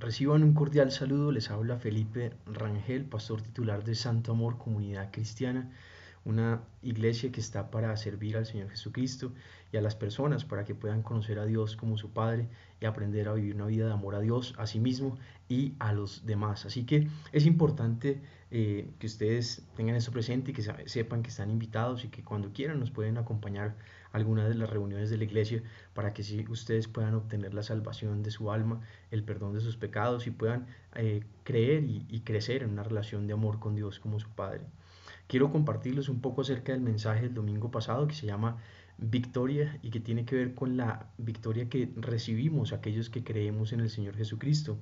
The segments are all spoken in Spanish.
Reciban un cordial saludo, les habla Felipe Rangel, pastor titular de Santo Amor Comunidad Cristiana, una iglesia que está para servir al Señor Jesucristo y a las personas para que puedan conocer a Dios como su Padre y aprender a vivir una vida de amor a Dios, a sí mismo y a los demás. Así que es importante que ustedes tengan esto presente y que sepan que están invitados y que cuando quieran nos pueden acompañar a alguna de las reuniones de la iglesia para que si ustedes puedan obtener la salvación de su alma, el perdón de sus pecados y puedan creer y crecer en una relación de amor con Dios como su Padre. Quiero compartirles un poco acerca del mensaje del domingo pasado que se llama Victoria y que tiene que ver con la victoria que recibimos aquellos que creemos en el Señor Jesucristo.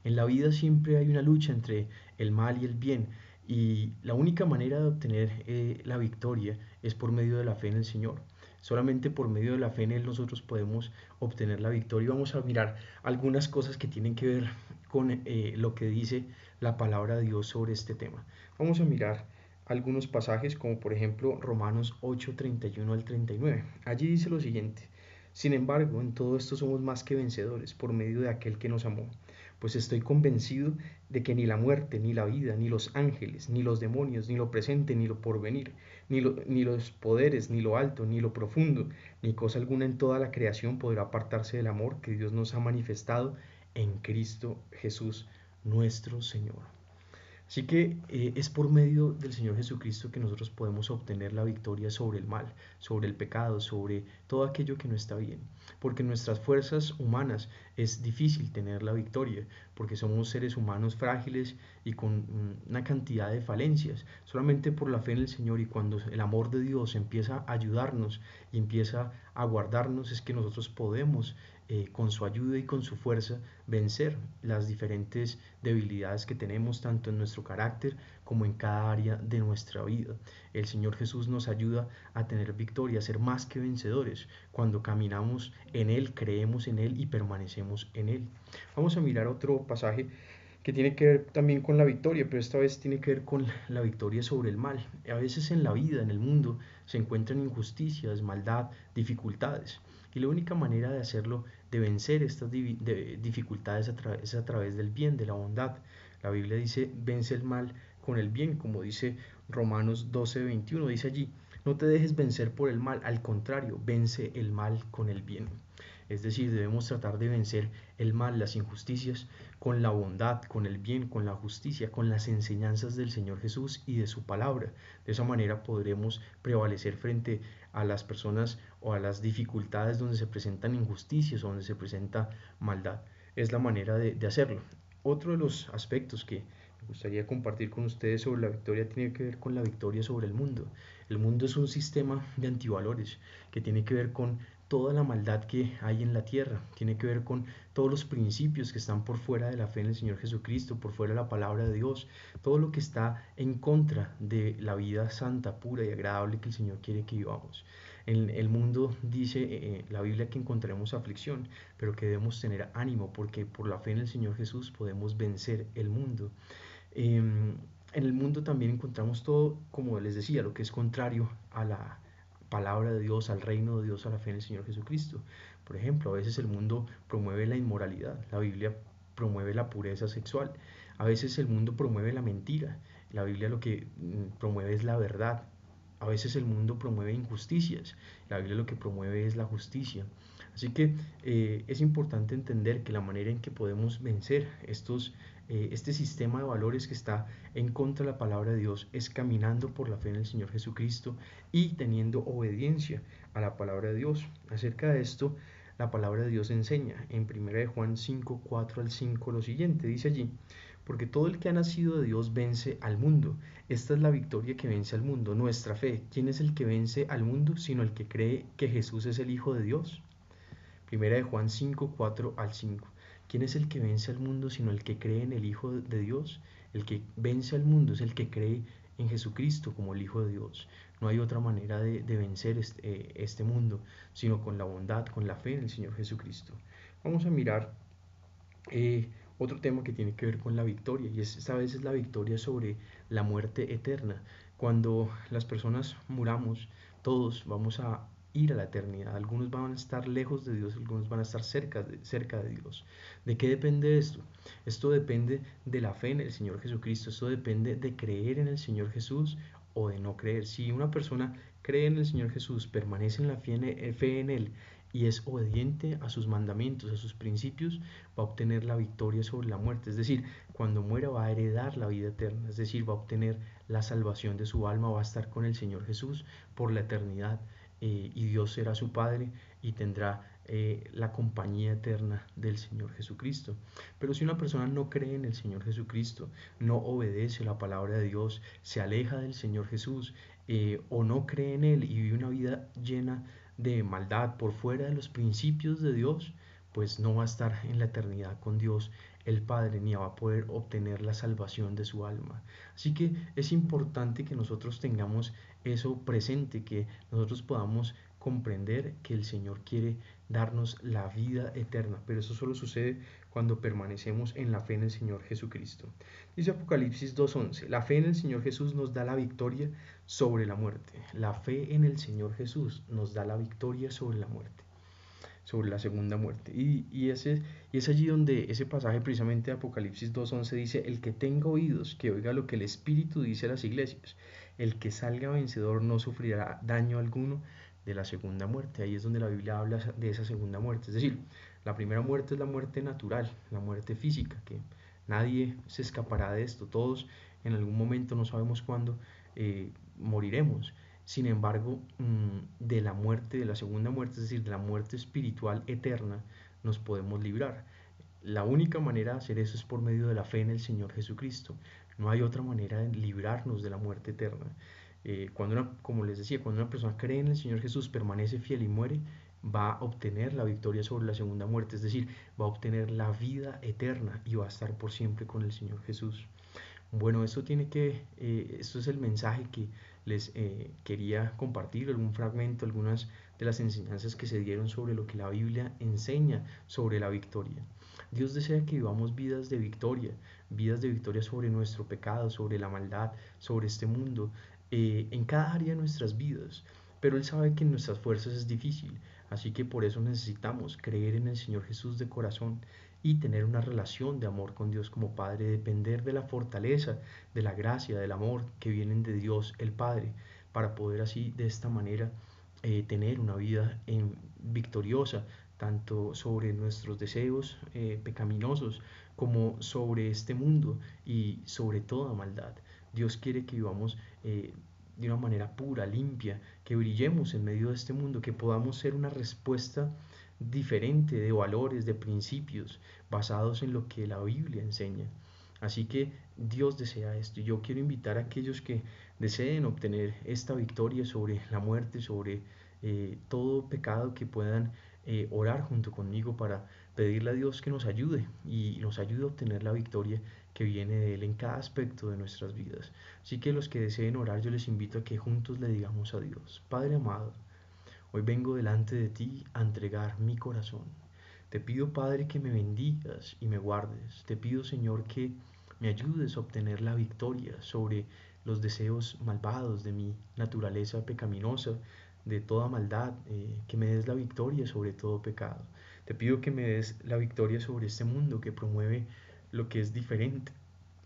En la vida siempre hay una lucha entre el mal y el bien y la única manera de obtener la victoria es por medio de la fe en el Señor. Solamente por medio de la fe en Él nosotros podemos obtener la victoria. Y vamos a mirar algunas cosas que tienen que ver con lo que dice la palabra de Dios sobre este tema. Vamos a mirar algunos pasajes como por ejemplo Romanos 8:31 al 39. Allí dice lo siguiente: sin embargo, en todo esto somos más que vencedores por medio de aquel que nos amó, pues estoy convencido de que ni la muerte, ni la vida, ni los ángeles, ni los demonios, ni lo presente, ni lo porvenir, ni los poderes, ni lo alto, ni lo profundo, ni cosa alguna en toda la creación podrá apartarse del amor que Dios nos ha manifestado en Cristo Jesús nuestro Señor. Así que es por medio del Señor Jesucristo que nosotros podemos obtener la victoria sobre el mal, sobre el pecado, sobre todo aquello que no está bien. Porque en nuestras fuerzas humanas es difícil tener la victoria, porque somos seres humanos frágiles y con una cantidad de falencias. Solamente por la fe en el Señor y cuando el amor de Dios empieza a ayudarnos y empieza a guardarnos es que nosotros podemos con su ayuda y con su fuerza vencer las diferentes debilidades que tenemos tanto en nuestro carácter como en cada área de nuestra vida. El Señor Jesús nos ayuda a tener victoria, a ser más que vencedores cuando caminamos en Él, creemos en Él y permanecemos en Él. Vamos a mirar otro pasaje que tiene que ver también con la victoria, pero esta vez tiene que ver con la victoria sobre el mal. A veces en la vida, en el mundo, se encuentran injusticias, maldad, dificultades. Y la única manera de hacerlo, de vencer estas dificultades es a través del bien, de la bondad. La Biblia dice, vence el mal con el bien, como dice Romanos 12:21, dice allí, no te dejes vencer por el mal, al contrario, vence el mal con el bien. Es decir, debemos tratar de vencer el mal, las injusticias, con la bondad, con el bien, con la justicia, con las enseñanzas del Señor Jesús y de su palabra. De esa manera podremos prevalecer frente a las personas o a las dificultades donde se presentan injusticias o donde se presenta maldad. Es la manera de hacerlo. Otro de los aspectos que me gustaría compartir con ustedes sobre la victoria tiene que ver con la victoria sobre el mundo. El mundo es un sistema de antivalores que tiene que ver con toda la maldad que hay en la tierra, tiene que ver con todos los principios que están por fuera de la fe en el Señor Jesucristo, por fuera de la palabra de Dios, todo lo que está en contra de la vida santa, pura y agradable que el Señor quiere que vivamos. En el mundo dice la Biblia que encontraremos aflicción, pero que debemos tener ánimo porque por la fe en el Señor Jesús podemos vencer el mundo. En el mundo también encontramos todo, como les decía, lo que es contrario a la palabra de Dios, al reino de Dios, a la fe en el Señor Jesucristo. Por ejemplo, a veces el mundo promueve la inmoralidad, la Biblia promueve la pureza sexual, a veces el mundo promueve la mentira, la Biblia lo que promueve es la verdad, a veces el mundo promueve injusticias, la Biblia lo que promueve es la justicia. Así que es importante entender que la manera en que podemos vencer este sistema de valores que está en contra de la palabra de Dios es caminando por la fe en el Señor Jesucristo y teniendo obediencia a la palabra de Dios. Acerca de esto, la palabra de Dios enseña en 1 de Juan 5, 4 al 5 lo siguiente, dice allí, porque todo el que ha nacido de Dios vence al mundo. Esta es la victoria que vence al mundo, nuestra fe. ¿Quién es el que vence al mundo sino el que cree que Jesús es el Hijo de Dios? Primera de Juan 5, 4 al 5. ¿Quién es el que vence al mundo sino el que cree en el Hijo de Dios? El que vence al mundo es el que cree en Jesucristo como el Hijo de Dios. No hay otra manera de vencer este mundo, sino con la bondad, con la fe en el Señor Jesucristo. Vamos a mirar otro tema que tiene que ver con la victoria, y esta vez es la victoria sobre la muerte eterna. Cuando las personas muramos, todos vamos a ir a la eternidad. Algunos van a estar lejos de Dios, algunos van a estar cerca de Dios. ¿De qué depende esto? Esto depende de la fe en el Señor Jesucristo, esto depende de creer en el Señor Jesús o de no creer. Si una persona cree en el Señor Jesús, permanece en la fe en Él y es obediente a sus mandamientos, a sus principios, va a obtener la victoria sobre la muerte. Es decir, cuando muera va a heredar la vida eterna, es decir, va a obtener la salvación de su alma, va a estar con el Señor Jesús por la eternidad, y Dios será su Padre y tendrá la compañía eterna del Señor Jesucristo. Pero si una persona no cree en el Señor Jesucristo, no obedece la palabra de Dios, se aleja del Señor Jesús, o no cree en Él y vive una vida llena de maldad por fuera de los principios de Dios, pues no va a estar en la eternidad con Dios el Padre, ni va a poder obtener la salvación de su alma. Así que es importante que nosotros tengamos eso presente, que nosotros podamos comprender que el Señor quiere darnos la vida eterna, pero eso solo sucede cuando permanecemos en la fe en el Señor Jesucristo. Dice Apocalipsis 2:11, la fe en el Señor Jesús nos da la victoria sobre la muerte. La fe en el Señor Jesús nos da la victoria sobre la muerte, sobre la segunda muerte. Y es allí donde ese pasaje precisamente de Apocalipsis 2:11 dice, el que tenga oídos, que oiga lo que el Espíritu dice a las iglesias. El que salga vencedor no sufrirá daño alguno de la segunda muerte. Ahí es donde la Biblia habla de esa segunda muerte. Es decir, la primera muerte es la muerte natural, la muerte física, que nadie se escapará de esto. Todos en algún momento, no sabemos cuándo, moriremos. Sin embargo, de la muerte, de la segunda muerte, es decir, de la muerte espiritual eterna, nos podemos librar. La única manera de hacer eso es por medio de la fe en el Señor Jesucristo. No hay otra manera de librarnos de la muerte eterna. Como les decía, cuando una persona cree en el Señor Jesús, permanece fiel y muere, va a obtener la victoria sobre la segunda muerte, es decir, va a obtener la vida eterna y va a estar por siempre con el Señor Jesús. Bueno, esto es el mensaje que les quería compartir, algún fragmento, algunas de las enseñanzas que se dieron sobre lo que la Biblia enseña sobre la victoria. Dios desea que vivamos vidas de victoria sobre nuestro pecado, sobre la maldad, sobre este mundo, en cada área de nuestras vidas. Pero Él sabe que en nuestras fuerzas es difícil, así que por eso necesitamos creer en el Señor Jesús de corazón y tener una relación de amor con Dios como Padre, depender de la fortaleza, de la gracia, del amor que vienen de Dios el Padre, para poder así de esta manera tener una vida victoriosa, tanto sobre nuestros deseos pecaminosos como sobre este mundo y sobre toda maldad. Dios quiere que vivamos de una manera pura, limpia, que brillemos en medio de este mundo, que podamos ser una respuesta diferente de valores, de principios, basados en lo que la Biblia enseña. Así que Dios desea esto. Y yo quiero invitar a aquellos que deseen obtener esta victoria sobre la muerte, sobre todo pecado, que puedan orar junto conmigo para pedirle a Dios que nos ayude y nos ayude a obtener la victoria que viene de Él en cada aspecto de nuestras vidas. Así que los que deseen orar, yo les invito a que juntos le digamos a Dios: Padre amado, hoy vengo delante de ti a entregar mi corazón. Te pido, Padre, que me bendigas y me guardes. Te pido, Señor, que me ayudes a obtener la victoria sobre los deseos malvados de mi naturaleza pecaminosa, de toda maldad, que me des la victoria sobre todo pecado. Te pido que me des la victoria sobre este mundo que promueve lo que es diferente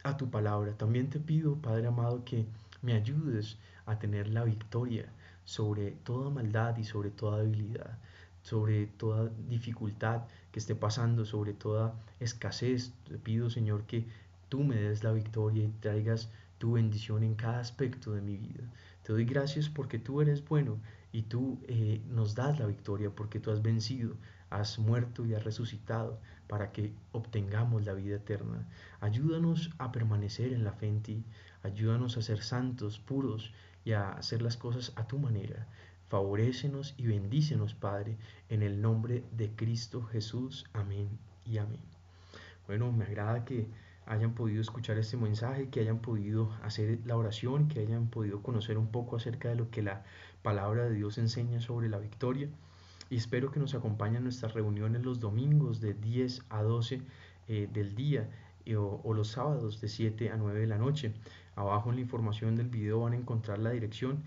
a tu palabra. También te pido, Padre amado, que me ayudes a tener la victoria sobre toda maldad y sobre toda debilidad, sobre toda dificultad que esté pasando, sobre toda escasez. Te pido, Señor, que tú me des la victoria y traigas tu bendición en cada aspecto de mi vida. Te doy gracias porque tú eres bueno y tú nos das la victoria, porque tú has vencido, has muerto y has resucitado para que obtengamos la vida eterna. Ayúdanos a permanecer en la fe en ti, ayúdanos a ser santos, puros y a hacer las cosas a tu manera. Favorécenos y bendícenos, Padre, en el nombre de Cristo Jesús. Amén y amén. Bueno, me agrada que hayan podido escuchar este mensaje, que hayan podido hacer la oración, que hayan podido conocer un poco acerca de lo que la palabra de Dios enseña sobre la victoria. Y espero que nos acompañen en nuestras reuniones los domingos de 10 a 12 del día, o los sábados de 7 a 9 de la noche. Abajo en la información del video van a encontrar la dirección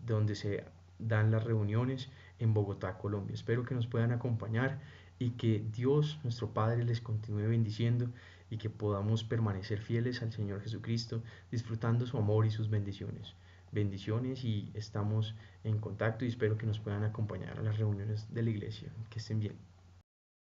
donde se dan las reuniones en Bogotá, Colombia. Espero que nos puedan acompañar y que Dios, nuestro Padre, les continúe bendiciendo y que podamos permanecer fieles al Señor Jesucristo, disfrutando su amor y sus bendiciones. Bendiciones y estamos en contacto y espero que nos puedan acompañar a las reuniones de la iglesia. Que estén bien.